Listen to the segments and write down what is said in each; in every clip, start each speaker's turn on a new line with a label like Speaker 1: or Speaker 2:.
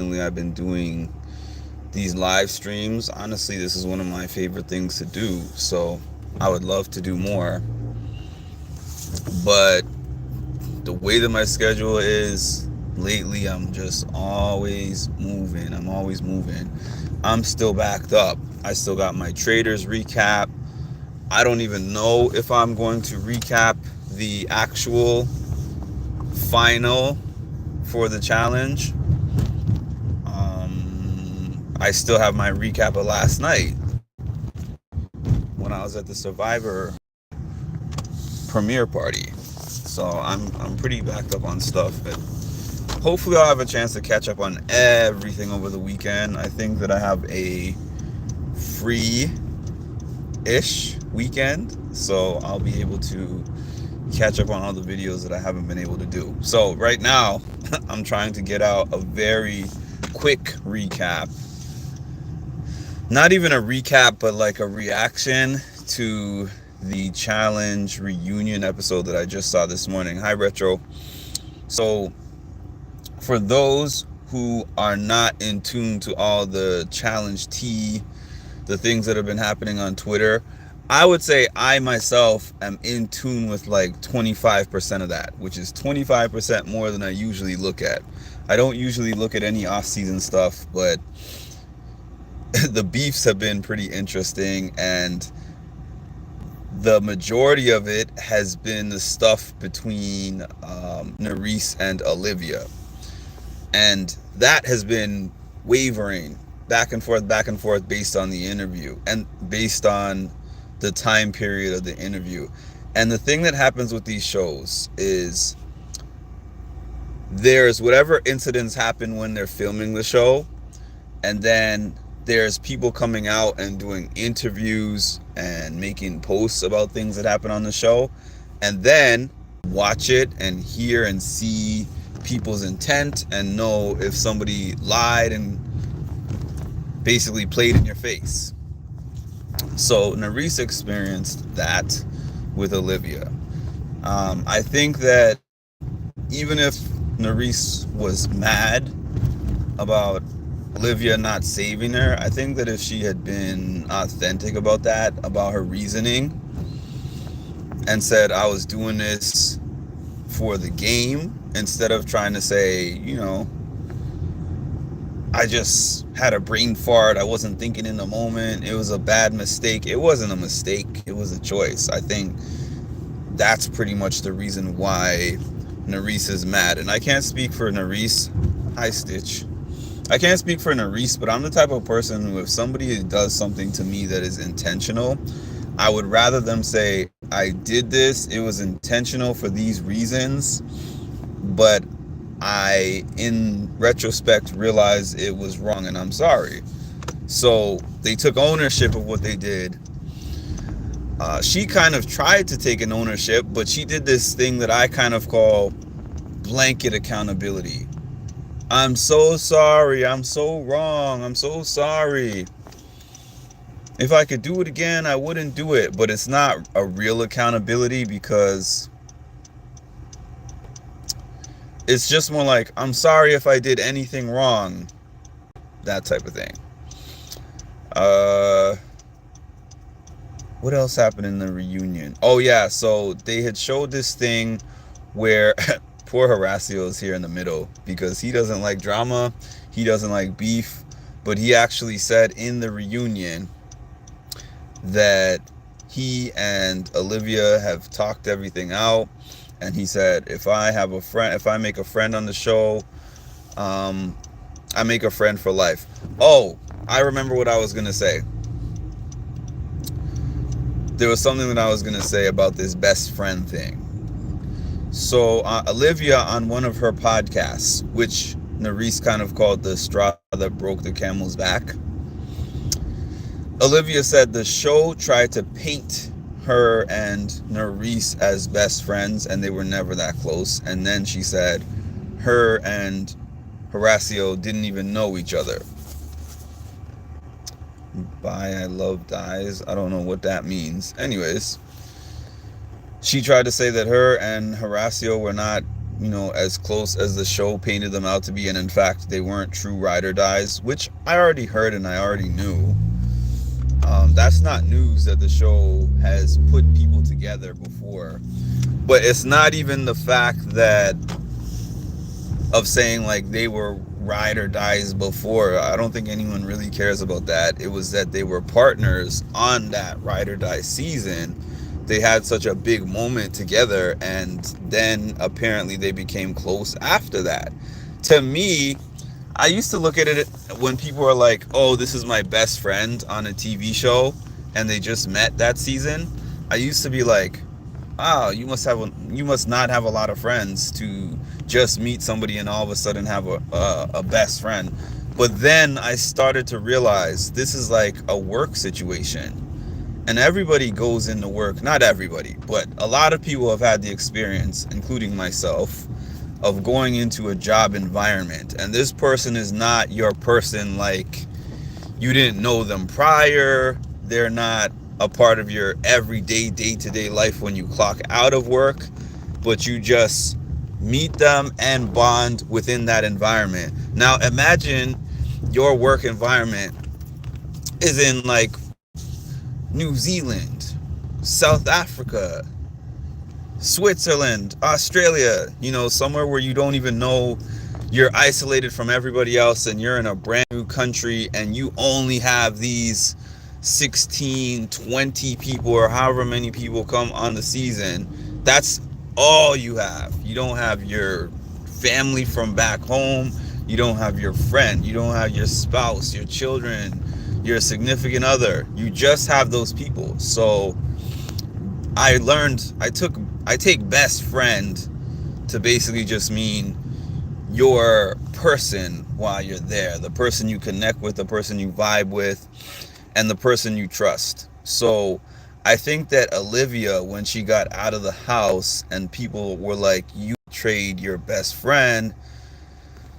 Speaker 1: I've been doing these live streams. Honestly, this is one of my favorite things to do. So I would love to do more. But the way that my schedule is lately, I'm just always moving. I'm always moving. I'm still backed up. I still got my traders recap. I don't even know if I'm going to recap the actual final for the challenge. I still have my recap of last night when I was at the Survivor premiere party. So I'm pretty backed up on stuff, but hopefully I'll have a chance to catch up on everything over the weekend. I think that I have a free-ish weekend, so I'll be able to catch up on all the videos that I haven't been able to do. So right now, I'm trying to get out a very quick recap. Not even a recap, but like a reaction to the challenge reunion episode that I just saw this morning. Hi, Retro. So, for those who are not in tune to all the challenge tea, the things that have been happening on Twitter, I would say I myself am in tune with like 25% of that, which is 25% more than I usually look at. I don't usually look at any off-season stuff, but the beefs have been pretty interesting, and the majority of it has been the stuff between Nurys and Olivia. And that has been wavering back and forth based on the interview and based on the time period of the interview. And the thing that happens with these shows is there's whatever incidents happen when they're filming the show, and then there's people coming out and doing interviews and making posts about things that happen on the show, and then watch it and hear and see people's intent and know if somebody lied and basically played in your face. So Nurys experienced that with Olivia. I think that even if Nurys was mad about Olivia not saving her, I think that if she had been authentic about that, about her reasoning, and said, I was doing this for the game, instead of trying to say, I just had a brain fart, I wasn't thinking in the moment, it was a bad mistake. It wasn't a mistake, it was a choice. I think that's pretty much the reason why Nurys is mad. And I can't speak for Nurys. Hi, Stitch. I can't speak for Nurys, but I'm the type of person who, if somebody does something to me that is intentional, I would rather them say, I did this, it was intentional for these reasons, but I, in retrospect, realized it was wrong and I'm sorry. So they took ownership of what they did. She kind of tried to take an ownership, but she did this thing that I kind of call blanket accountability. I'm so sorry, I'm so wrong, I'm so sorry. If I could do it again, I wouldn't do it. But it's not a real accountability, because it's just more like, I'm sorry if I did anything wrong. That type of thing. What else happened in the reunion? Oh yeah, so they had showed this thing where poor Horacio is here in the middle because he doesn't like drama, he doesn't like beef, but he actually said in the reunion that he and Olivia have talked everything out, and he said, if I make a friend on the show, I make a friend for life. Oh, I remember what I was gonna say. There was something that I was gonna say about this best friend thing. So Olivia, on one of her podcasts, which Nurys kind of called the straw that broke the camel's back, Olivia said the show tried to paint her and Nurys as best friends, and they were never that close. And then she said her and Horacio didn't even know each other. Bye, I love dies. I don't know what that means. Anyways, she tried to say that her and Horacio were not as close as the show painted them out to be, and in fact they weren't true ride or dies, which I already heard and I already knew. That's not news that the show has put people together before. But it's not even the fact that of saying like they were ride or dies before. I don't think anyone really cares about that. It was that they were partners on that ride or die season. They had such a big moment together, and then apparently they became close after that. To me, I used to look at it when people are like, oh, this is my best friend on a TV show, and they just met that season. I used to be like, wow, you must not have a lot of friends to just meet somebody and all of a sudden have a best friend. But then I started to realize this is like a work situation, and everybody goes into work. Not everybody, but a lot of people have had the experience, including myself, of going into a job environment, and this person is not your person. Like, you didn't know them prior. They're not a part of your everyday, day-to-day life when you clock out of work, but you just meet them and bond within that environment. Now imagine your work environment is in like New Zealand, South Africa, Switzerland, Australia, somewhere where you don't even know, you're isolated from everybody else, and you're in a brand new country, and you only have these 16, 20 people, or however many people come on the season. That's all you have. You don't have your family from back home. You don't have your friend. You don't have your spouse, your children, your significant other. You just have those people. So I take best friend to basically just mean your person while you're there, the person you connect with, the person you vibe with, and the person you trust. So I think that Olivia, when she got out of the house and people were like, you betrayed your best friend,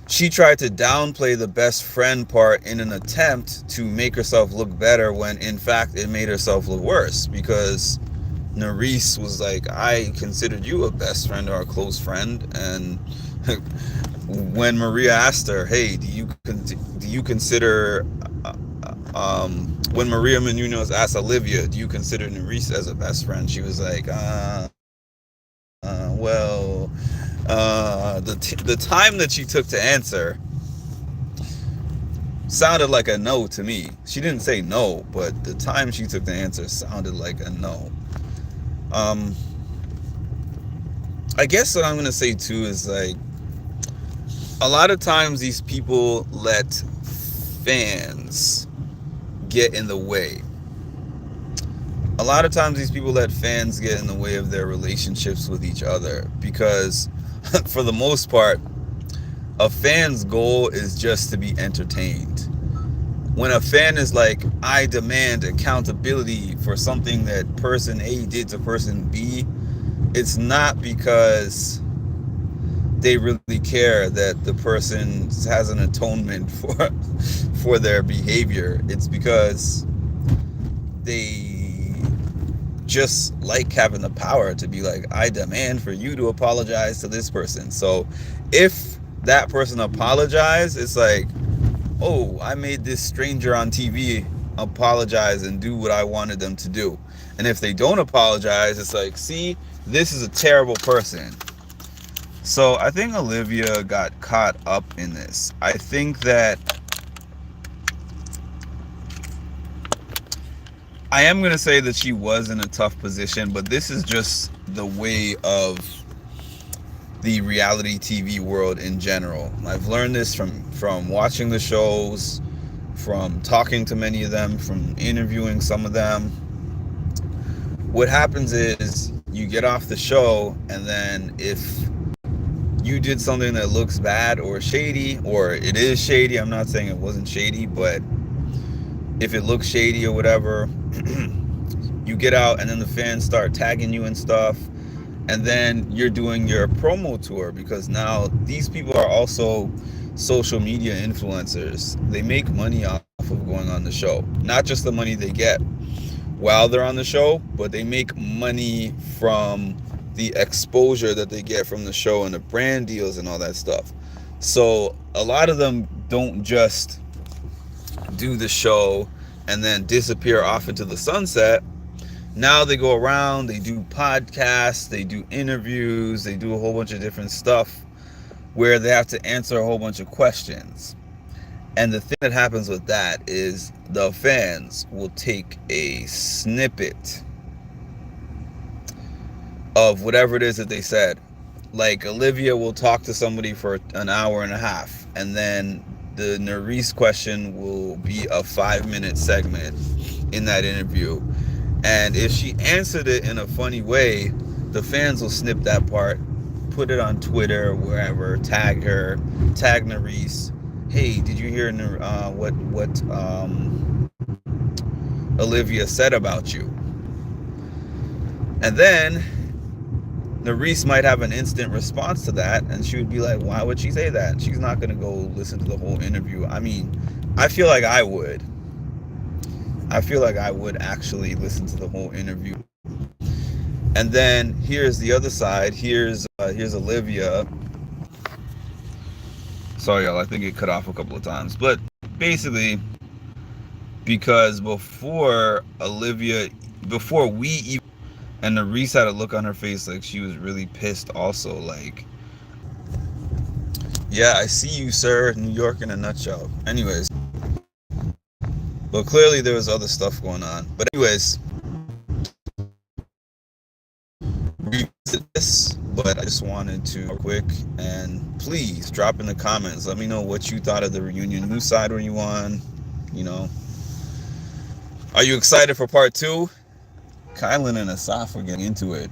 Speaker 1: she tried to downplay the best friend part in an attempt to make herself look better, when in fact it made herself look worse, because Nurys was like, I considered you a best friend or a close friend. And when Maria asked her, hey, do you consider when Maria Menounos asked Olivia, do you consider Nurys as a best friend, she was like, the time that she took to answer sounded like a no to me. She didn't say no, but the time she took to answer sounded like a no. I guess what I'm gonna say too is, like, a lot of times these people let fans get in the way. A lot of times these people let fans get in the way of their relationships with each other, because for the most part, a fan's goal is just to be entertained. When a fan is like, I demand accountability for something that person A did to person B, it's not because they really care that the person has an atonement for their behavior. It's because they just like having the power to be like, I demand for you to apologize to this person. So if that person apologized, it's like, oh, I made this stranger on TV apologize and do what I wanted them to do. And if they don't apologize, it's like, see, this is a terrible person. So I think Olivia got caught up in this. I think that I am going to say that she was in a tough position, but this is just the way of the reality TV world in general. I've learned this from watching the shows, from talking to many of them, from interviewing some of them. What happens is you get off the show, and then if you did something that looks bad or shady, or it is shady, I'm not saying it wasn't shady, but if it looks shady or whatever, you get out, and then the fans start tagging you and stuff, and then you're doing your promo tour, because now these people are also social media influencers. They make money off of going on the show. Not just the money they get while they're on the show, but they make money from the exposure that they get from the show and the brand deals and all that stuff. So a lot of them don't just do the show and then disappear off into the sunset. Now they go around, they do podcasts, they do interviews, they do a whole bunch of different stuff where they have to answer a whole bunch of questions. And the thing that happens with that is the fans will take a snippet of whatever it is that they said. Like Olivia will talk to somebody for an hour and a half, and then the Nerys question will be a 5-minute segment in that interview. And if she answered it in a funny way, the fans will snip that part, put it on Twitter or wherever, tag her, tag Nerys. Hey, did you hear what Olivia said about you? And then Nerys might have an instant response to that, and she would be like, why would she say that? She's not going to go listen to the whole interview. I mean, I feel like I would. I feel like I would actually listen to the whole interview. And then here's the other side. Here's Olivia. Sorry, y'all. I think it cut off a couple of times. But basically, because before we even, and Nerys had a look on her face like she was really pissed also. Like, yeah, I see you, sir. New York in a nutshell. Anyways. But clearly there was other stuff going on. But anyways, revisit this. But I just wanted to real quick, and please drop in the comments. Let me know what you thought of the reunion. Whose side were you on? You know, are you excited for part 2? Kylan and Asaf are getting into it,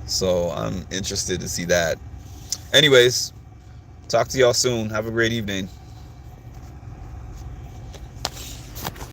Speaker 1: so I'm interested to see that. Anyways, talk to y'all soon. Have a great evening.